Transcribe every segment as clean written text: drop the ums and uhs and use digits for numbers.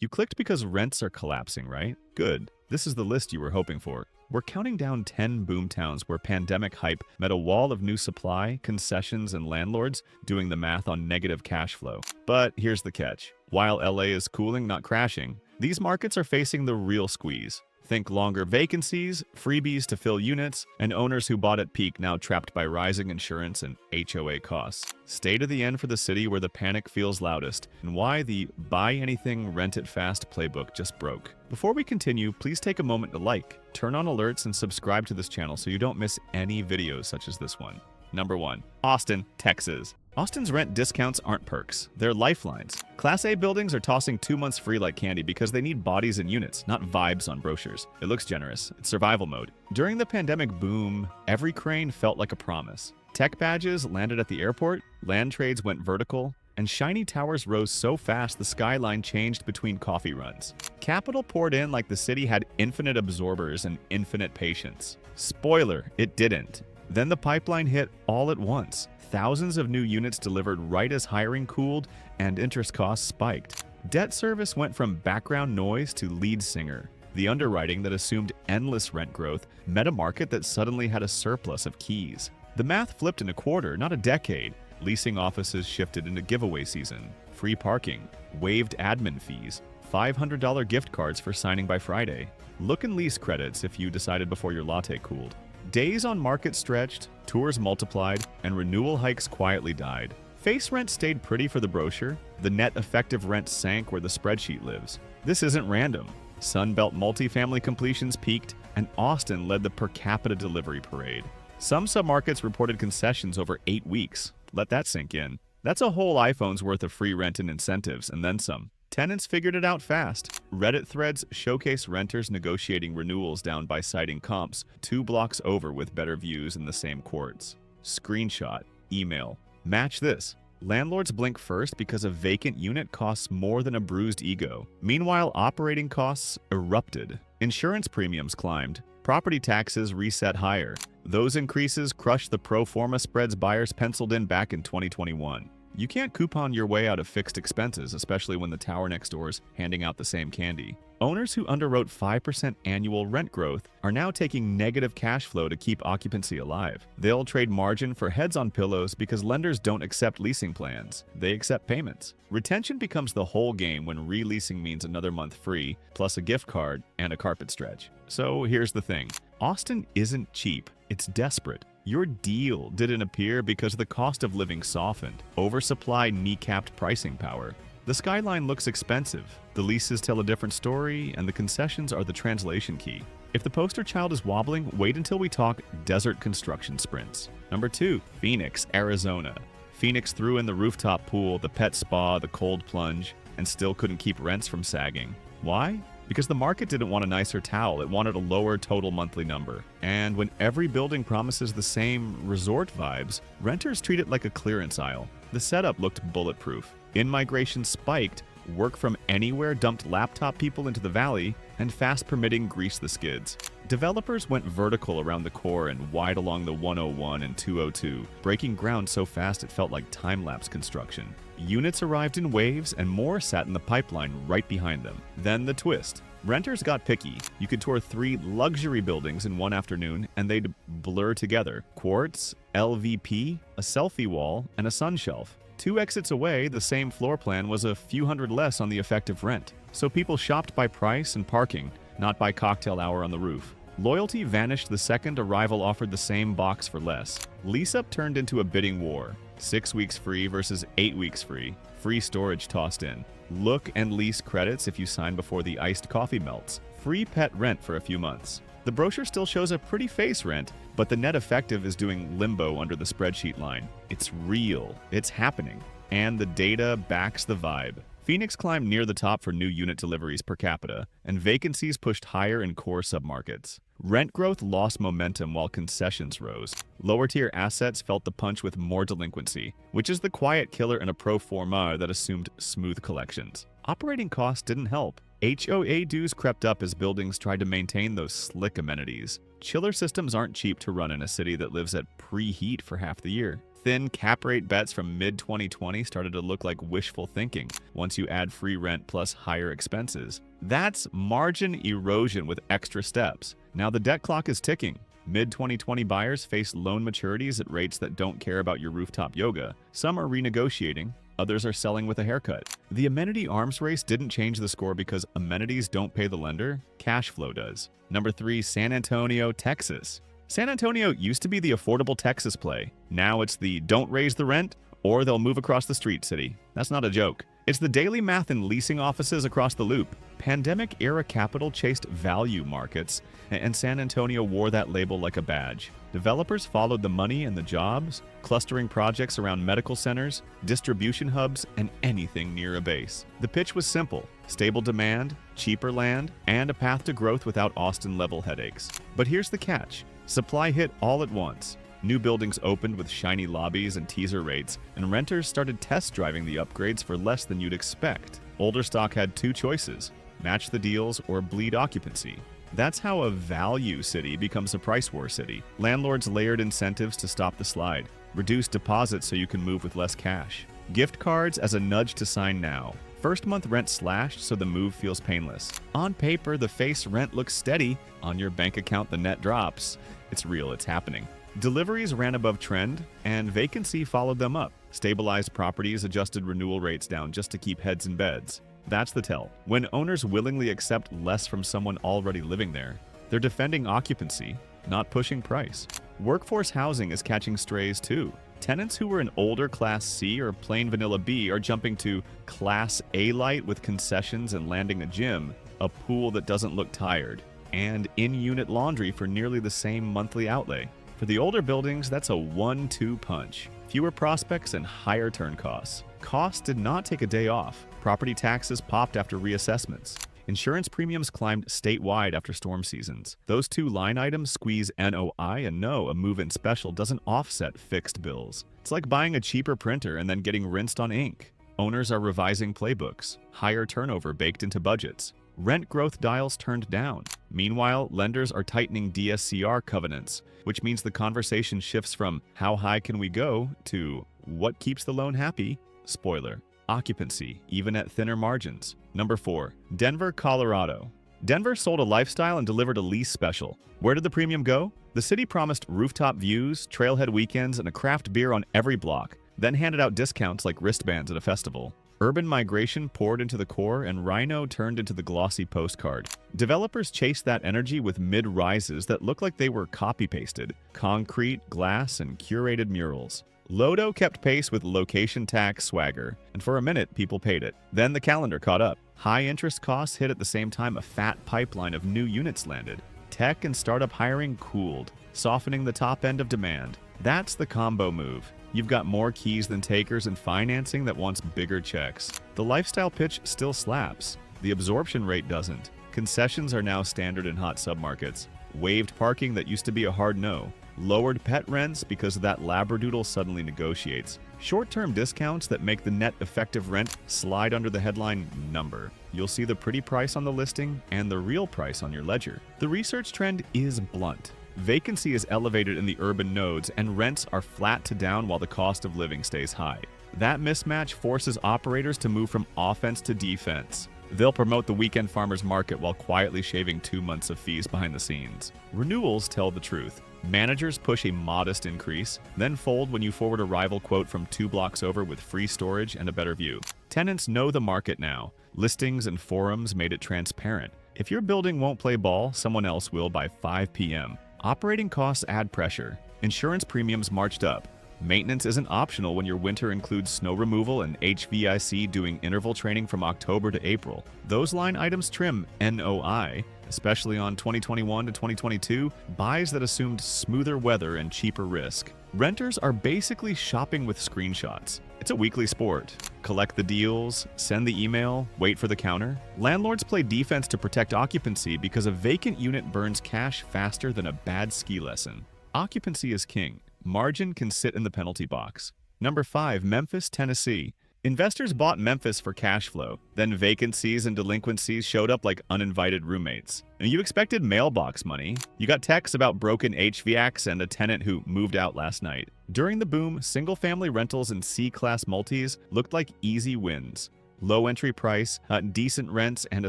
You clicked because rents are collapsing, right? Good. This is the list you were hoping for. We're counting down 10 boomtowns where pandemic hype met a wall of new supply, concessions, and landlords doing the math on negative cash flow. But here's the catch. While LA is cooling, not crashing, these markets are facing the real squeeze. Think longer vacancies, freebies to fill units, and owners who bought at peak now trapped by rising insurance and HOA costs. Stay to the end for the city where the panic feels loudest, and why the buy anything, rent it fast playbook just broke. Before we continue, please take a moment to like, turn on alerts, and subscribe to this channel so you don't miss any videos such as this one. Number 1. Austin, Texas. Austin's rent discounts aren't perks, they're lifelines. Class A buildings are tossing 2 months free like candy because they need bodies and units, not vibes on brochures. It looks generous, it's survival mode. During the pandemic boom, every crane felt like a promise. Tech badges landed at the airport, land trades went vertical, and shiny towers rose so fast the skyline changed between coffee runs. Capital poured in like the city had infinite absorbers and infinite patience. Spoiler, it didn't. Then the pipeline hit all at once. Thousands of new units delivered right as hiring cooled and interest costs spiked. Debt service went from background noise to lead singer. The underwriting that assumed endless rent growth met a market that suddenly had a surplus of keys. The math flipped in a quarter, not a decade. Leasing offices shifted into giveaway season, free parking, waived admin fees, $500 gift cards for signing by Friday. Look and lease credits if you decided before your latte cooled. Days on market stretched, tours multiplied, and renewal hikes quietly died. Face rent stayed pretty for the brochure. The net effective rent sank where the spreadsheet lives. This isn't random. Sunbelt multifamily completions peaked, and Austin led the per capita delivery parade. Some submarkets reported concessions over 8 weeks. Let that sink in. That's a whole iPhone's worth of free rent and incentives, and then some. Tenants figured it out fast. Reddit threads showcase renters negotiating renewals down by citing comps 2 blocks over with better views in the same courts. Screenshot, email. Match this. Landlords blink first because a vacant unit costs more than a bruised ego. Meanwhile, operating costs erupted. Insurance premiums climbed. Property taxes reset higher. Those increases crushed the pro forma spreads buyers penciled in back in 2021. You can't coupon your way out of fixed expenses, especially when the tower next door is handing out the same candy. Owners who underwrote 5% annual rent growth are now taking negative cash flow to keep occupancy alive. They'll trade margin for heads on pillows because lenders don't accept leasing plans. They accept payments. Retention becomes the whole game when releasing means another month free, plus a gift card and a carpet stretch. So here's the thing. Austin isn't cheap, it's desperate. Your deal didn't appear because the cost of living softened. Oversupply kneecapped pricing power. The skyline looks expensive, the leases tell a different story, and the concessions are the translation key. If the poster child is wobbling, wait until we talk desert construction sprints. Number 2, Phoenix, Arizona. Phoenix threw in the rooftop pool, the pet spa, the cold plunge, and still couldn't keep rents from sagging. Why? Because the market didn't want a nicer towel, it wanted a lower total monthly number. And when every building promises the same resort vibes, renters treat it like a clearance aisle. The setup looked bulletproof. In-migration spiked, work from anywhere dumped laptop people into the valley, and fast permitting greased the skids. Developers went vertical around the core and wide along the 101 and 202, breaking ground so fast it felt like time-lapse construction. Units arrived in waves and more sat in the pipeline right behind them. Then the twist. Renters got picky. You could tour 3 luxury buildings in one afternoon and they'd blur together. Quartz, LVP, a selfie wall, and a sun shelf. 2 exits away, the same floor plan was a few hundred less on the effective rent. So people shopped by price and parking, not by cocktail hour on the roof. Loyalty vanished the second a rival offered the same box for less. Lease-up turned into a bidding war. 6 weeks free versus 8 weeks free. Free storage tossed in. Look and lease credits if you sign before the iced coffee melts. Free pet rent for a few months. The brochure still shows a pretty face rent, but the net effective is doing limbo under the spreadsheet line. It's real. It's happening. And the data backs the vibe. Phoenix climbed near the top for new unit deliveries per capita, and vacancies pushed higher in core submarkets. Rent growth lost momentum while concessions rose. Lower-tier assets felt the punch with more delinquency, which is the quiet killer in a pro forma that assumed smooth collections. Operating costs didn't help. HOA dues crept up as buildings tried to maintain those slick amenities. Chiller systems aren't cheap to run in a city that lives at preheat for half the year. Thin cap rate bets from mid-2020 started to look like wishful thinking once you add free rent plus higher expenses. That's margin erosion with extra steps. Now the debt clock is ticking. Mid-2020 buyers face loan maturities at rates that don't care about your rooftop yoga. Some are renegotiating, others are selling with a haircut. The amenity arms race didn't change the score because amenities don't pay the lender, cash flow does. Number 3, San Antonio, Texas. San Antonio used to be the affordable Texas play. Now it's the don't raise the rent or they'll move across the street city. That's not a joke. It's the daily math in leasing offices across the loop. Pandemic-era capital chased value markets, and San Antonio wore that label like a badge. Developers followed the money and the jobs, clustering projects around medical centers, distribution hubs, and anything near a base. The pitch was simple: stable demand, cheaper land, and a path to growth without Austin-level headaches. But here's the catch. Supply hit all at once. New buildings opened with shiny lobbies and teaser rates, and renters started test driving the upgrades for less than you'd expect. Older stock had two choices: match the deals or bleed occupancy. That's how a value city becomes a price war city. Landlords layered incentives to stop the slide, reduced deposits so you can move with less cash, gift cards as a nudge to sign now. First month rent slashed so the move feels painless. On paper, the face rent looks steady. On your bank account, the net drops. It's real, it's happening. Deliveries ran above trend, and vacancy followed them up. Stabilized properties adjusted renewal rates down just to keep heads in beds. That's the tell. When owners willingly accept less from someone already living there, they're defending occupancy, not pushing price. Workforce housing is catching strays too. Tenants who were in older Class C or plain vanilla B are jumping to Class A light with concessions and landing a gym, a pool that doesn't look tired, and in-unit laundry for nearly the same monthly outlay. For the older buildings, that's a 1-2 punch. Fewer prospects and higher turn costs. Costs did not take a day off. Property taxes popped after reassessments. Insurance premiums climbed statewide after storm seasons. Those two line items squeeze NOI, and no, a move-in special doesn't offset fixed bills. It's like buying a cheaper printer and then getting rinsed on ink. Owners are revising playbooks. Higher turnover baked into budgets. Rent growth dials turned down. Meanwhile, lenders are tightening DSCR covenants, which means the conversation shifts from how high can we go to what keeps the loan happy? Spoiler: occupancy, even at thinner margins. Number 4, Denver, Colorado. Denver sold a lifestyle and delivered a lease special. Where did the premium go? The city promised rooftop views, trailhead weekends, and a craft beer on every block, then handed out discounts like wristbands at a festival. Urban migration poured into the core, and Rhino turned into the glossy postcard. Developers chased that energy with mid-rises that looked like they were copy-pasted: concrete, glass, and curated murals. Lodo kept pace with location tax swagger, and for a minute, people paid it. Then the calendar caught up. High interest costs hit at the same time a fat pipeline of new units landed. Tech and startup hiring cooled, softening the top end of demand. That's the combo move. You've got more keys than takers and financing that wants bigger checks. The lifestyle pitch still slaps. The absorption rate doesn't. Concessions are now standard in hot submarkets. Waived parking that used to be a hard no. Lowered pet rents because that labradoodle suddenly negotiates. Short-term discounts that make the net effective rent slide under the headline number. You'll see the pretty price on the listing and the real price on your ledger. The research trend is blunt. Vacancy is elevated in the urban nodes, and rents are flat to down while the cost of living stays high. That mismatch forces operators to move from offense to defense. They'll promote the weekend farmers market while quietly shaving 2 months of fees behind the scenes. Renewals tell the truth. Managers push a modest increase, then fold when you forward a rival quote from 2 blocks over with free storage and a better view. Tenants know the market now. Listings and forums made it transparent. If your building won't play ball, someone else will by 5 p.m. Operating costs add pressure. Insurance premiums marched up. Maintenance isn't optional when your winter includes snow removal and HVAC doing interval training from October to April. Those line items trim NOI, especially on 2021 to 2022, buys that assumed smoother weather and cheaper risk. Renters are basically shopping with screenshots. It's a weekly sport. Collect the deals, send the email, wait for the counter. Landlords play defense to protect occupancy because a vacant unit burns cash faster than a bad ski lesson. Occupancy is king. Margin can sit in the penalty box. Number 5, Memphis, Tennessee. Investors bought Memphis for cash flow. Then vacancies and delinquencies showed up like uninvited roommates. And you expected mailbox money. You got texts about broken HVACs and a tenant who moved out last night. During the boom, single-family rentals and C-class multis looked like easy wins. Low entry price, decent rents, and a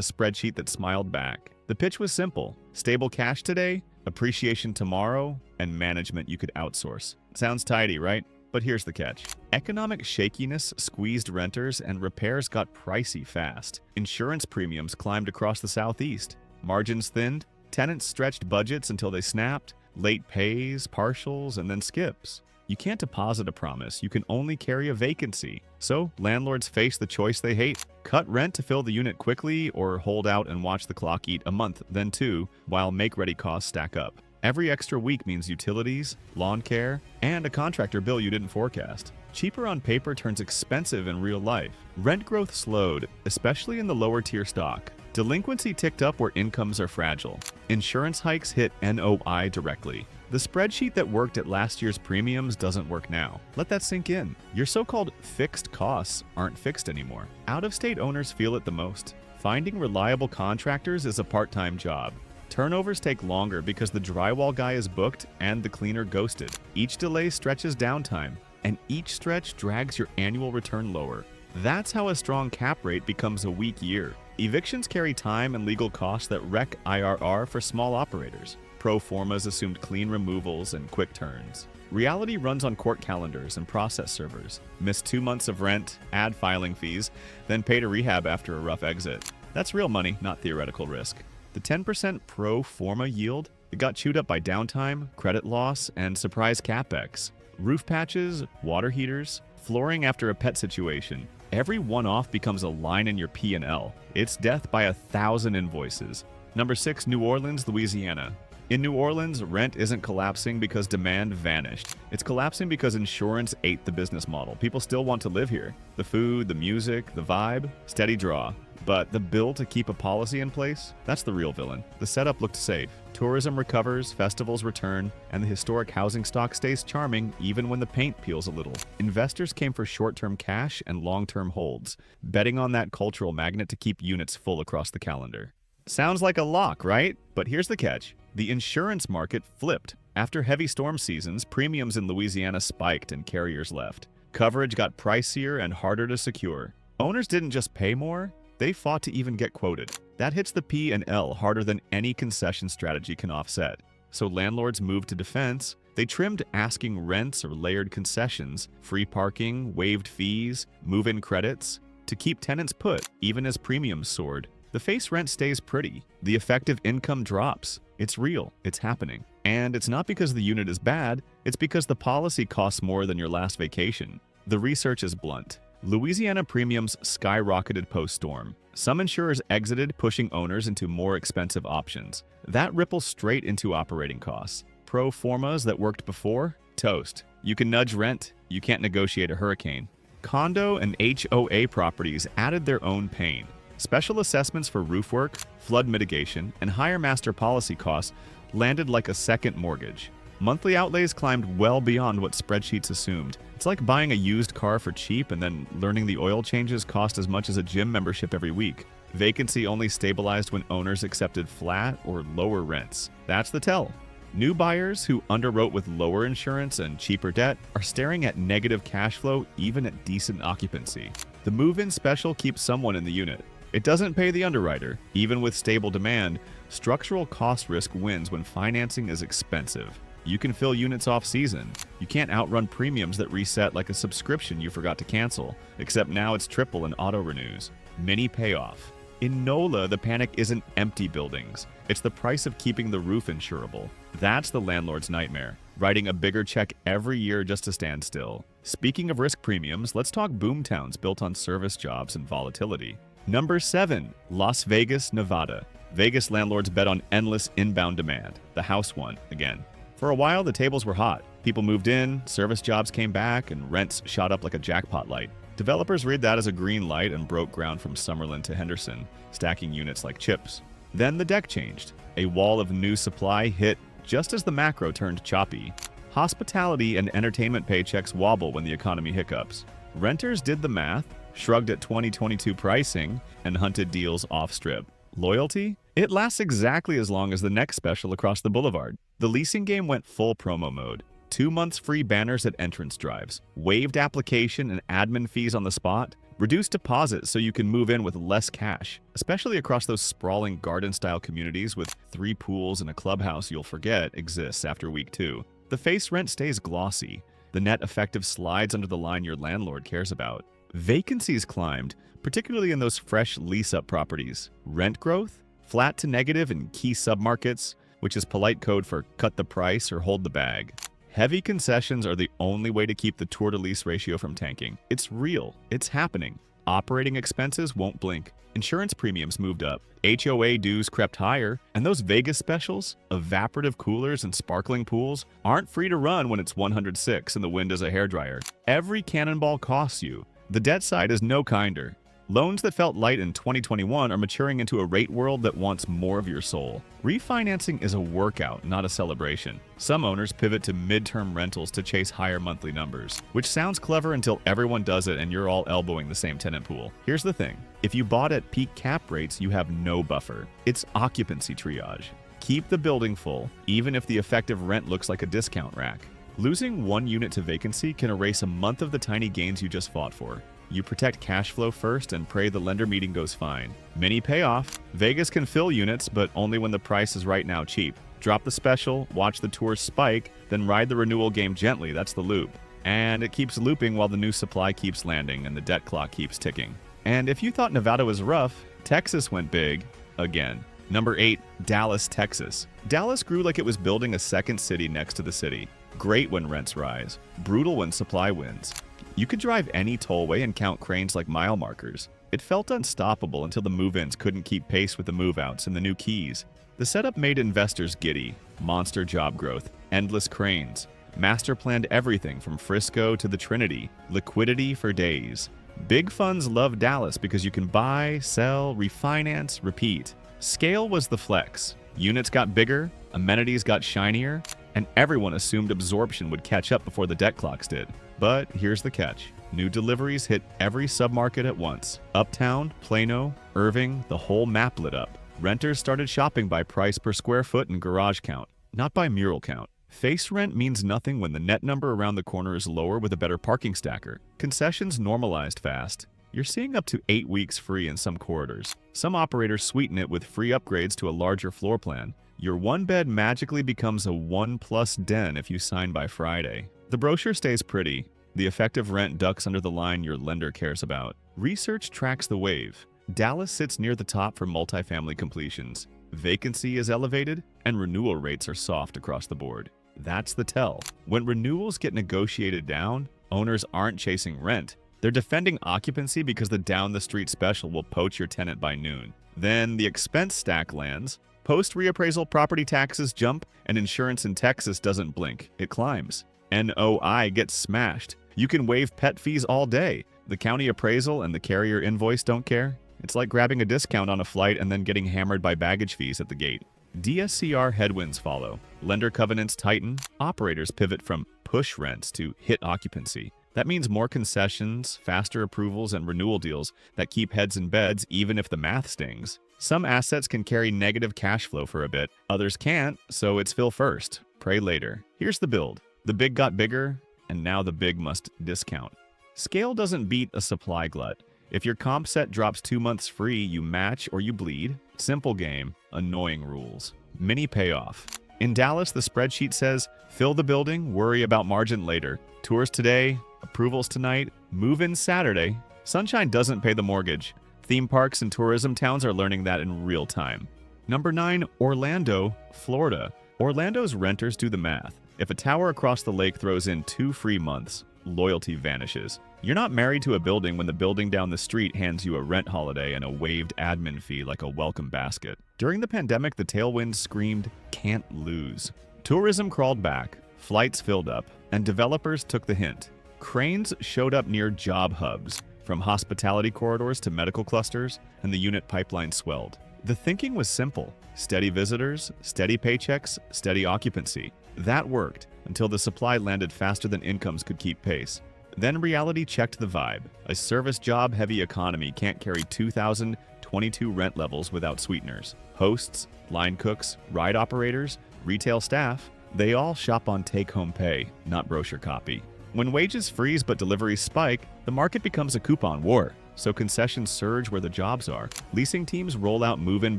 spreadsheet that smiled back. The pitch was simple: stable cash today, appreciation tomorrow, and management you could outsource. Sounds tidy, right? But here's the catch. Economic shakiness squeezed renters and repairs got pricey fast. Insurance premiums climbed across the Southeast. Margins thinned. Tenants stretched budgets until they snapped. Late pays, partials, and then skips. You can't deposit a promise. You can only carry a vacancy. So landlords face the choice they hate: cut rent to fill the unit quickly, or hold out and watch the clock eat a month, then two, while make-ready costs stack up. Every extra week means utilities, lawn care, and a contractor bill you didn't forecast. Cheaper on paper turns expensive in real life. Rent growth slowed, especially in the lower-tier stock. Delinquency ticked up where incomes are fragile. Insurance hikes hit NOI directly. The spreadsheet that worked at last year's premiums doesn't work now. Let that sink in. Your so-called fixed costs aren't fixed anymore. Out-of-state owners feel it the most. Finding reliable contractors is a part-time job. Turnovers take longer because the drywall guy is booked and the cleaner ghosted. Each delay stretches downtime, and each stretch drags your annual return lower. That's how a strong cap rate becomes a weak year. Evictions carry time and legal costs that wreck IRR for small operators. Pro formas assumed clean removals and quick turns. Reality runs on court calendars and process servers. Miss 2 months of rent, add filing fees, then pay to rehab after a rough exit. That's real money, not theoretical risk. The 10% pro forma yield, it got chewed up by downtime, credit loss, and surprise capex. Roof patches, water heaters, flooring after a pet situation. Every one-off becomes a line in your P&L. It's death by 1,000 invoices. Number 6, New Orleans, Louisiana. In New Orleans, rent isn't collapsing because demand vanished. It's collapsing because insurance ate the business model. People still want to live here. The food, the music, the vibe, steady draw. But the bill to keep a policy in place, that's the real villain. The setup looked safe. Tourism recovers, festivals return, and the historic housing stock stays charming even when the paint peels a little. Investors came for short-term cash and long-term holds, betting on that cultural magnet to keep units full across the calendar. Sounds like a lock, right? But here's the catch. The insurance market flipped. After heavy storm seasons, premiums in Louisiana spiked and carriers left. Coverage got pricier and harder to secure. Owners didn't just pay more, they fought to even get quoted. That hits the P&L harder than any concession strategy can offset. So landlords moved to defense. They trimmed asking rents or layered concessions, free parking, waived fees, move-in credits, to keep tenants put, even as premiums soared. The face rent stays pretty. The effective income drops. It's real. It's happening. And it's not because the unit is bad. It's because the policy costs more than your last vacation. The research is blunt. Louisiana premiums skyrocketed post-storm. Some insurers exited, pushing owners into more expensive options. That ripples straight into operating costs. Pro formas that worked before? Toast. You can nudge rent. You can't negotiate a hurricane. Condo and HOA properties added their own pain. Special assessments for roof work, flood mitigation, and higher master policy costs landed like a second mortgage. Monthly outlays climbed well beyond what spreadsheets assumed. It's like buying a used car for cheap and then learning the oil changes cost as much as a gym membership every week. Vacancy only stabilized when owners accepted flat or lower rents. That's the tell. New buyers who underwrote with lower insurance and cheaper debt are staring at negative cash flow even at decent occupancy. The move-in special keeps someone in the unit. It doesn't pay the underwriter. Even with stable demand, structural cost risk wins when financing is expensive. You can fill units off-season. You can't outrun premiums that reset like a subscription you forgot to cancel, except now it's triple and auto-renews. Mini payoff. In NOLA, the panic isn't empty buildings. It's the price of keeping the roof insurable. That's the landlord's nightmare, writing a bigger check every year just to stand still. Speaking of risk premiums, let's talk boomtowns built on service jobs and volatility. Number 7, Las Vegas, Nevada. Vegas landlords bet on endless inbound demand. The house won again. For a while, the tables were hot. People moved in, service jobs came back, and rents shot up like a jackpot light. Developers read that as a green light and broke ground from Summerlin to Henderson, stacking units like chips. Then the deck changed. A wall of new supply hit just as the macro turned choppy. Hospitality and entertainment paychecks wobble when the economy hiccups. Renters did the math, shrugged at 2022 pricing, and hunted deals off-strip. Loyalty? It lasts exactly as long as the next special across the boulevard. The leasing game went full promo mode. 2 months free banners at entrance drives, waived application and admin fees on the spot, reduced deposits so you can move in with less cash, especially across those sprawling garden-style communities with 3 pools and a clubhouse you'll forget exists after week 2. The face rent stays glossy. The net effective slides under the line your landlord cares about. Vacancies climbed, particularly in those fresh lease-up properties. Rent growth? Flat to negative in key submarkets, which is polite code for cut the price or hold the bag. Heavy concessions are the only way to keep the tour-to-lease ratio from tanking. It's real. It's happening. Operating expenses won't blink. Insurance premiums moved up. HOA dues crept higher. And those Vegas specials, evaporative coolers and sparkling pools, aren't free to run when it's 106 and the wind is a hairdryer. Every cannonball costs you. The debt side is no kinder. Loans that felt light in 2021 are maturing into a rate world that wants more of your soul. Refinancing is a workout, not a celebration. Some owners pivot to midterm rentals to chase higher monthly numbers, which sounds clever until everyone does it and you're all elbowing the same tenant pool. Here's the thing. If you bought at peak cap rates, you have no buffer. It's occupancy triage. Keep the building full, even if the effective rent looks like a discount rack. Losing 1 unit to vacancy can erase a month of the tiny gains you just fought for. You protect cash flow first and pray the lender meeting goes fine. Mini payoff. Vegas can fill units, but only when the price is right now cheap. Drop the special, watch the tours spike, then ride the renewal game gently. That's the loop. And it keeps looping while the new supply keeps landing and the debt clock keeps ticking. And if you thought Nevada was rough, Texas went big again. Number 8, Dallas, Texas. Dallas grew like it was building a second city next to the city. Great when rents rise. Brutal when supply wins. You could drive any tollway and count cranes like mile markers. It felt unstoppable until the move-ins couldn't keep pace with the move-outs and the new keys. The setup made investors giddy. Monster job growth, endless cranes. Master planned everything from Frisco to the Trinity. Liquidity for days. Big funds love Dallas because you can buy, sell, refinance, repeat. Scale was the flex. Units got bigger, amenities got shinier, and everyone assumed absorption would catch up before the debt clocks did. But here's the catch. New deliveries hit every submarket at once. Uptown, Plano, Irving, the whole map lit up. Renters started shopping by price per square foot and garage count, not by mural count. Face rent means nothing when the net number around the corner is lower with a better parking stacker. Concessions normalized fast. You're seeing up to 8 weeks free in some corridors. Some operators sweeten it with free upgrades to a larger floor plan. Your one bed magically becomes a 1+ den if you sign by Friday. The brochure stays pretty. The effective rent ducks under the line your lender cares about. Research tracks the wave. Dallas sits near the top for multifamily completions. Vacancy is elevated, and renewal rates are soft across the board. That's the tell. When renewals get negotiated down, owners aren't chasing rent. They're defending occupancy because the down-the-street special will poach your tenant by noon. Then the expense stack lands. Post-reappraisal property taxes jump, and insurance in Texas doesn't blink. It climbs. NOI gets smashed. You can waive pet fees all day. The county appraisal and the carrier invoice don't care. It's like grabbing a discount on a flight and then getting hammered by baggage fees at the gate. DSCR headwinds follow. Lender covenants tighten. Operators pivot from push rents to hit occupancy. That means more concessions, faster approvals, and renewal deals that keep heads in beds even if the math stings. Some assets can carry negative cash flow for a bit. Others can't, so it's fill first, pray later. Here's the build. The big got bigger, and now the big must discount. Scale doesn't beat a supply glut. If your comp set drops 2 months free, you match or you bleed. Simple game, annoying rules. Mini payoff. In Dallas, the spreadsheet says, fill the building, worry about margin later. Tours today, approvals tonight, move-in Saturday. Sunshine doesn't pay the mortgage. Theme parks and tourism towns are learning that in real time. Number 9, Orlando, Florida. Orlando's renters do the math. If a tower across the lake throws in 2 free months, loyalty vanishes. You're not married to a building when the building down the street hands you a rent holiday and a waived admin fee like a welcome basket. During the pandemic, the tailwind screamed, can't lose. Tourism crawled back, flights filled up, and developers took the hint. Cranes showed up near job hubs, from hospitality corridors to medical clusters, and the unit pipeline swelled. The thinking was simple. Steady visitors, steady paychecks, steady occupancy. That worked until the supply landed faster than incomes could keep pace. Then reality checked the vibe. A service job-heavy economy can't carry 2022 rent levels without sweeteners. Hosts, line cooks, ride operators, retail staff, They all shop on take-home pay, not brochure copy. When wages freeze but deliveries spike, the market becomes a coupon war. So concessions surge where the jobs are. Leasing teams roll out move-in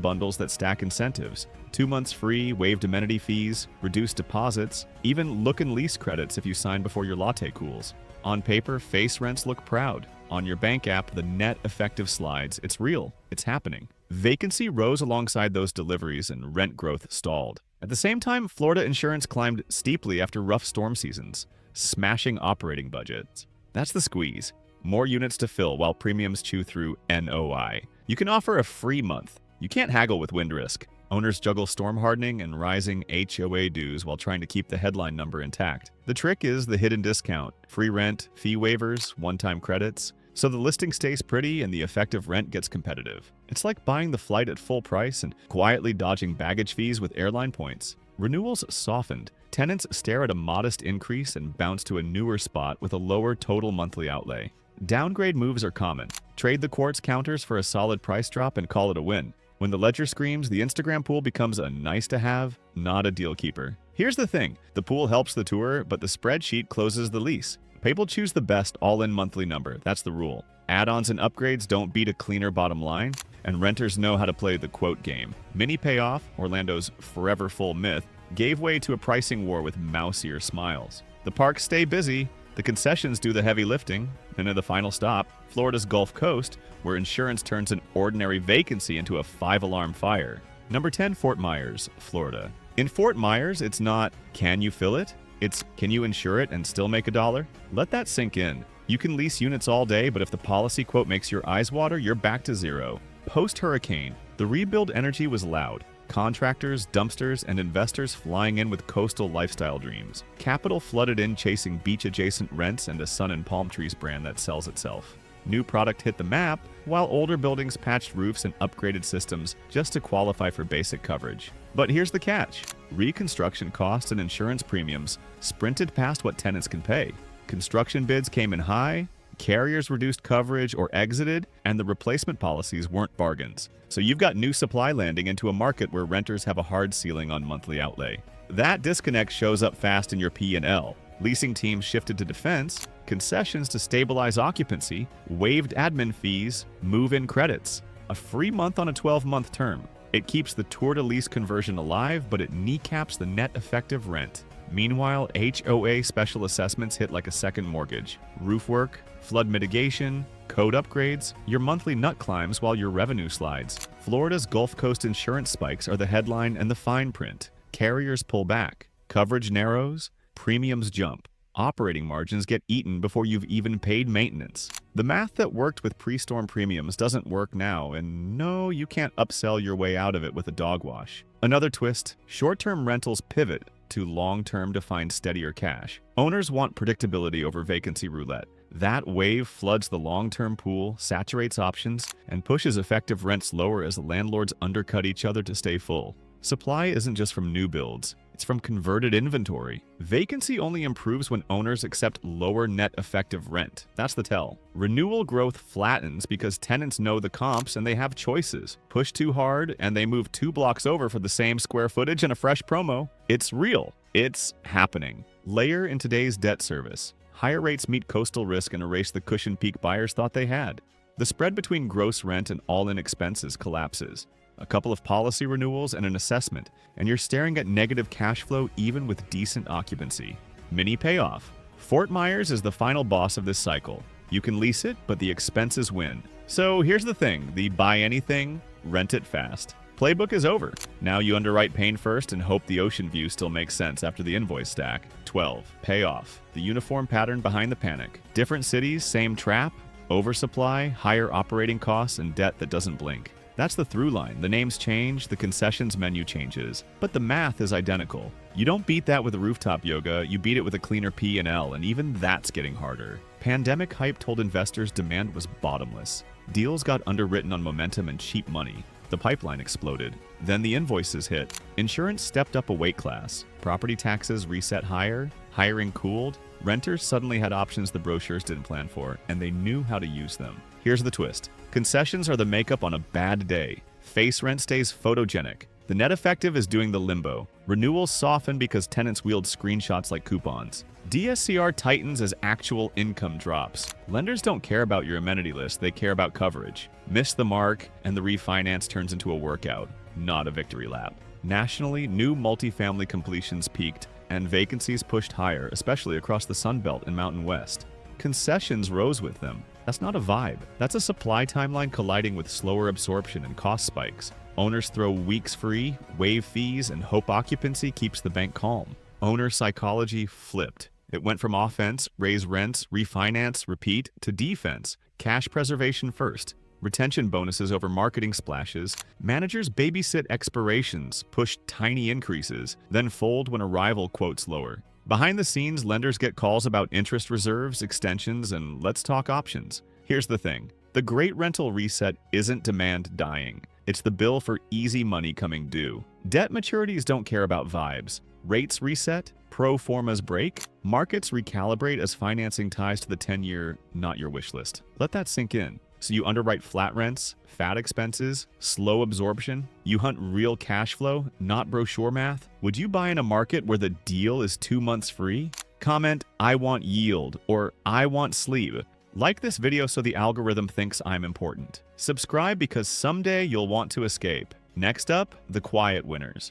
bundles that stack incentives. 2 months free, waived amenity fees, reduced deposits, even look-and lease credits if you sign before your latte cools. On paper, face rents look proud. On your bank app, the net effective slides. It's real. It's happening. Vacancy rose alongside those deliveries and rent growth stalled. At the same time, Florida insurance climbed steeply after rough storm seasons, smashing operating budgets. That's the squeeze. More units to fill while premiums chew through NOI. You can offer a free month. You can't haggle with wind risk. Owners juggle storm hardening and rising HOA dues while trying to keep the headline number intact. The trick is the hidden discount, free rent, fee waivers, one-time credits. So the listing stays pretty and the effective rent gets competitive. It's like buying the flight at full price and quietly dodging baggage fees with airline points. Renewals softened. Tenants stare at a modest increase and bounce to a newer spot with a lower total monthly outlay. Downgrade moves are common. Trade the quartz counters for a solid price drop and call it a win. When the ledger screams, the Instagram pool becomes a nice-to-have, not a deal keeper. Here's the thing. The pool helps the tour, but the spreadsheet closes the lease. People choose the best all-in monthly number. That's the rule. Add-ons and upgrades don't beat a cleaner bottom line, and renters know how to play the quote game. Mini payoff, Orlando's forever full myth, gave way to a pricing war with mousier smiles. The parks stay busy, the concessions do the heavy lifting, and at the final stop, Florida's Gulf Coast, where insurance turns an ordinary vacancy into a 5-alarm fire. Number 10, Fort Myers, Florida. In Fort Myers, it's not, can you fill it? It's, can you insure it and still make $1? Let that sink in. You can lease units all day, but if the policy quote makes your eyes water, you're back to zero. Post-hurricane, the rebuild energy was loud. Contractors, dumpsters, and investors flying in with coastal lifestyle dreams. Capital flooded in chasing beach-adjacent rents and a sun and palm trees brand that sells itself. New product hit the map, while older buildings patched roofs and upgraded systems just to qualify for basic coverage. But here's the catch. Reconstruction costs and insurance premiums sprinted past what tenants can pay. Construction bids came in high, carriers reduced coverage or exited, and the replacement policies weren't bargains. So you've got new supply landing into a market where renters have a hard ceiling on monthly outlay. That disconnect shows up fast in your P&L. Leasing teams shifted to defense, concessions to stabilize occupancy, waived admin fees, move-in credits. A free month on a 12-month term. It keeps the tour-to-lease conversion alive, but it kneecaps the net effective rent. Meanwhile, HOA special assessments hit like a second mortgage. Roof work, flood mitigation, code upgrades, your monthly nut climbs while your revenue slides. Florida's Gulf Coast insurance spikes are the headline and the fine print. Carriers pull back, coverage narrows, premiums jump. Operating margins get eaten before you've even paid maintenance. The math that worked with pre-storm premiums doesn't work now, and no, you can't upsell your way out of it with a dog wash. Another twist, short-term rentals pivot to long-term to find steadier cash. Owners want predictability over vacancy roulette. That wave floods the long-term pool, saturates options, and pushes effective rents lower as landlords undercut each other to stay full. Supply isn't just from new builds, it's from converted inventory. Vacancy only improves when owners accept lower net effective rent. That's the tell. Renewal growth flattens because tenants know the comps and they have choices. Push too hard and they move 2 blocks over for the same square footage and a fresh promo. It's real. It's happening. Layer in today's debt service. Higher rates meet coastal risk and erase the cushion peak buyers thought they had. The spread between gross rent and all-in expenses collapses. A couple of policy renewals and an assessment, and you're staring at negative cash flow even with decent occupancy. Mini payoff. Fort Myers is the final boss of this cycle. You can lease it, but the expenses win. So here's the thing, the buy anything, rent it fast. Playbook is over. Now you underwrite pain first and hope the ocean view still makes sense after the invoice stack. 12. Payoff. The uniform pattern behind the panic. Different cities, same trap, oversupply, higher operating costs, and debt that doesn't blink. That's the through line. The names change, the concessions menu changes, but the math is identical. You don't beat that with rooftop yoga, you beat it with a cleaner P&L, and even that's getting harder. Pandemic hype told investors demand was bottomless. Deals got underwritten on momentum and cheap money. The pipeline exploded. Then the invoices hit. Insurance stepped up a weight class. Property taxes reset higher. Hiring cooled. Renters suddenly had options the brochures didn't plan for, and they knew how to use them. Here's the twist. Concessions are the makeup on a bad day. Face rent stays photogenic. The net effective is doing the limbo. Renewals soften because tenants wield screenshots like coupons. DSCR tightens as actual income drops. Lenders don't care about your amenity list, they care about coverage. Miss the mark, and the refinance turns into a workout, not a victory lap. Nationally, new multifamily completions peaked, and vacancies pushed higher, especially across the Sun Belt and Mountain West. Concessions rose with them. That's not a vibe. That's a supply timeline colliding with slower absorption and cost spikes. Owners throw weeks free, waive fees, and hope occupancy keeps the bank calm. Owner psychology flipped. It went from offense, raise rents, refinance, repeat, to defense, cash preservation first. Retention bonuses over marketing splashes. Managers babysit expirations, push tiny increases, then fold when a rival quotes lower. Behind the scenes, lenders get calls about interest reserves, extensions, and let's talk options. Here's the thing. The Great Rental Reset isn't demand dying. It's the bill for easy money coming due. Debt maturities don't care about vibes. Rates reset, pro formas break, markets recalibrate as financing ties to the 10-year, not your wish list. Let that sink in. So you underwrite flat rents, fat expenses, slow absorption. You hunt real cash flow, not brochure math. Would you buy in a market where the deal is 2 months free? Comment, I want yield, or I want sleeve. Like this video so the algorithm thinks I'm important. Subscribe because someday you'll want to escape. Next up, the quiet winners.